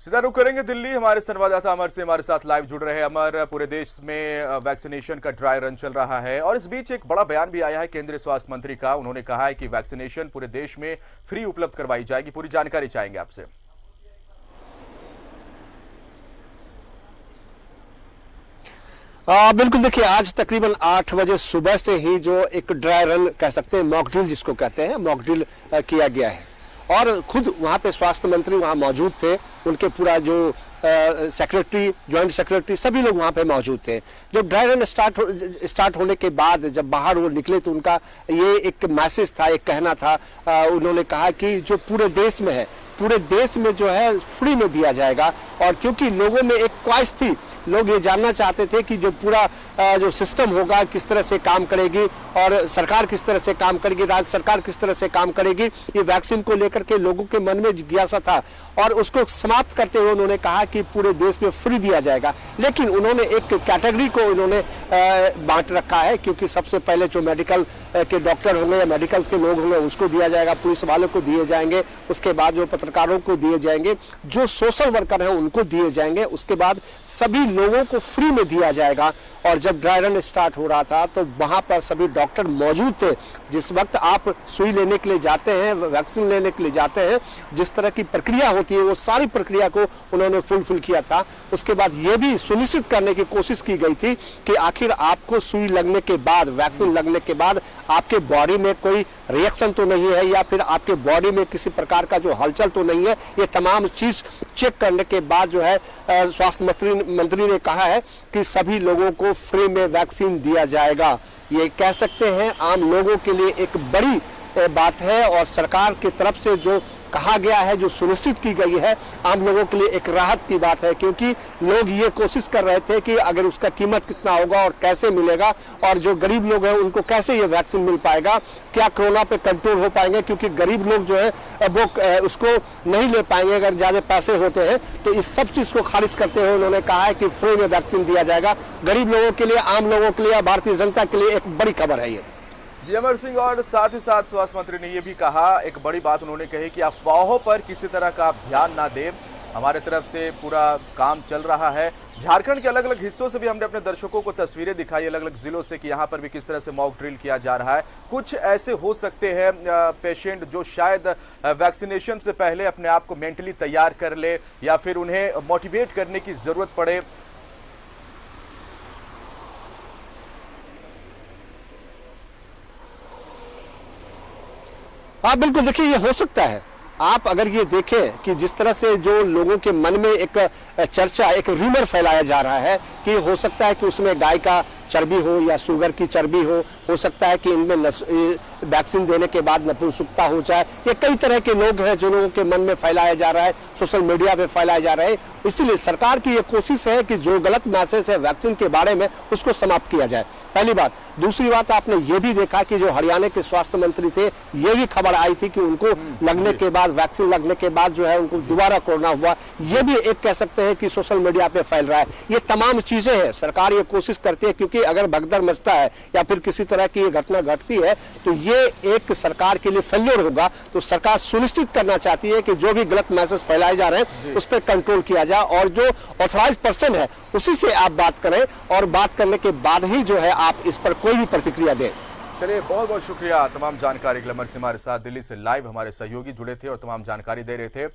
सीधा रुख करेंगे दिल्ली। हमारे संवाददाता अमर से हमारे साथ लाइव जुड़ रहे हैं। अमर, पूरे देश में वैक्सीनेशन का ड्राई रन चल रहा है और इस बीच एक बड़ा बयान भी आया है केंद्रीय स्वास्थ्य मंत्री का। उन्होंने कहा है कि वैक्सीनेशन पूरे देश में फ्री उपलब्ध करवाई जाएगी। पूरी जानकारी चाहेंगे आपसे। बिल्कुल, देखिए आज तकरीबन 8 बजे सुबह से ही जो एक ड्राई रन कह सकते हैं, मॉक ड्रिल जिसको कहते हैं, मॉक ड्रिल किया गया है और खुद वहाँ पे स्वास्थ्य मंत्री वहाँ मौजूद थे। उनके पूरा जो सेक्रेटरी, ज्वाइंट सेक्रेटरी, सभी लोग वहाँ पे मौजूद थे। जब ड्राई रन स्टार्ट होने के बाद जब बाहर वो निकले तो उनका ये एक मैसेज था, एक कहना था। उन्होंने कहा कि जो पूरे देश में है, पूरे देश में जो है फ्री में दिया जाएगा। और क्योंकि लोगों में एक ख्वाहिश थी, लोग ये जानना चाहते थे कि जो पूरा जो सिस्टम होगा किस तरह से काम करेगी और सरकार किस तरह से काम करेगी, राज्य सरकार किस तरह से काम करेगी। ये वैक्सीन को लेकर के लोगों के मन में जिज्ञासा था और उसको समाप्त करते हुए उन्होंने कहा कि पूरे देश में फ्री दिया जाएगा। लेकिन उन्होंने एक कैटेगरी को उन्होंने बांट रखा है, क्योंकि सबसे पहले जो मेडिकल के डॉक्टर होंगे या मेडिकल्स के लोग होंगे उसको दिया जाएगा, पुलिस वालों को दिए जाएंगे, उसके बाद जो पत्रकारों को दिए जाएंगे, जो सोशल वर्कर हैं उनको दिए जाएंगे, उसके बाद सभी लोगों को फ्री में दिया जाएगा। और जब ड्राई रन स्टार्ट हो रहा था तो वहां पर सभी डॉक्टर मौजूद थे। जिस वक्त आप सुई लेने के लिए जाते हैं, वैक्सीन लेने के लिए जाते हैं, जिस तरह की प्रक्रिया होती है वो सारी प्रक्रिया को उन्होंने फुलफिल किया था। उसके बाद ये भी सुनिश्चित करने की कोशिश की गई थी कि आखिर आपको सुई लगने के बाद, वैक्सीन लगने के बाद आपके बॉडी में कोई रिएक्शन तो नहीं है या फिर आपके बॉडी में किसी प्रकार का जो हलचल तो नहीं है। ये तमाम चीज चेक करने के बाद जो है स्वास्थ्य मंत्री ने कहा है कि सभी लोगों को फ्री में वैक्सीन दिया जाएगा। ये कह सकते हैं आम लोगों के लिए एक बड़ी बात है और सरकार की तरफ से जो कहा गया है, जो सुनिश्चित की गई है, आम लोगों के लिए एक राहत की बात है। क्योंकि लोग ये कोशिश कर रहे थे कि अगर उसका कीमत कितना होगा और कैसे मिलेगा और जो गरीब लोग हैं उनको कैसे ये वैक्सीन मिल पाएगा, क्या कोरोना पे कंट्रोल हो पाएंगे। क्योंकि गरीब लोग जो है वो उसको नहीं ले पाएंगे अगर ज्यादा पैसे होते हैं। तो इस सब चीज को खारिज करते हुए उन्होंने कहा है कि फ्री में वैक्सीन दिया जाएगा गरीब लोगों के लिए, आम लोगों के लिए, भारतीय जनता के लिए एक बड़ी खबर है ये। जी अमर सिंह, और साथ ही साथ स्वास्थ्य मंत्री ने यह भी कहा, एक बड़ी बात उन्होंने कही कि अफवाहों पर किसी तरह का आप ध्यान ना दें। हमारे तरफ से पूरा काम चल रहा है। झारखंड के अलग अलग हिस्सों से भी हमने अपने दर्शकों को तस्वीरें दिखाई, अलग अलग जिलों से, कि यहाँ पर भी किस तरह से मॉक ड्रिल किया जा रहा है। कुछ ऐसे हो सकते हैं पेशेंट जो शायद वैक्सीनेशन से पहले अपने आप को मेंटली तैयार कर ले या फिर उन्हें मोटिवेट करने की जरूरत पड़े। हाँ बिल्कुल, देखिए ये हो सकता है। आप अगर ये देखें कि जिस तरह से जो लोगों के मन में एक चर्चा, एक रूमर फैलाया जा रहा है कि हो सकता है कि उसमें गाय का चर्बी हो या शुगर की चर्बी हो सकता है कि इनमें वैक्सीन देने के बाद नपुंसकता हो जाए। ये कई तरह के लोग हैं जो लोगों के मन में फैलाया जा रहा है, सोशल मीडिया पे फैलाया जा रहा है। इसीलिए सरकार की ये कोशिश है कि जो गलत मैसेज है वैक्सीन के बारे में उसको समाप्त किया जाए, पहली बात। दूसरी बात, आपने ये भी देखा कि जो हरियाणा के स्वास्थ्य मंत्री थे, ये भी खबर आई थी कि उनको लगने के बाद, वैक्सीन लगने के बाद जो है उनको दोबारा कोरोना हुआ। ये भी एक कह सकते हैं कि सोशल मीडिया पे फैल रहा है। ये तमाम चीजें हैं, सरकार ये कोशिश करती है, क्योंकि अगर भगदड़ मचता है या फिर किसी तरह की ये घटना घटती है तो ये एक सरकार के लिए फेल्योर होगा। तो सरकार सुनिश्चित करना चाहती है कि जो भी गलत मैसेज फैलाए जा रहे हैं उस पर कंट्रोल किया जाए और जो ऑथराइज पर्सन है उसी से आप बात करें और बात करने के बाद ही जो है आप इस पर कोई भी प्रतिक्रिया दें। चलिए, बहुत बहुत शुक्रिया तमाम जानकारी के लिए। अमर सिंह हमारे साथ दिल्ली से लाइव हमारे सहयोगी जुड़े थे और तमाम जानकारी दे रहे थे।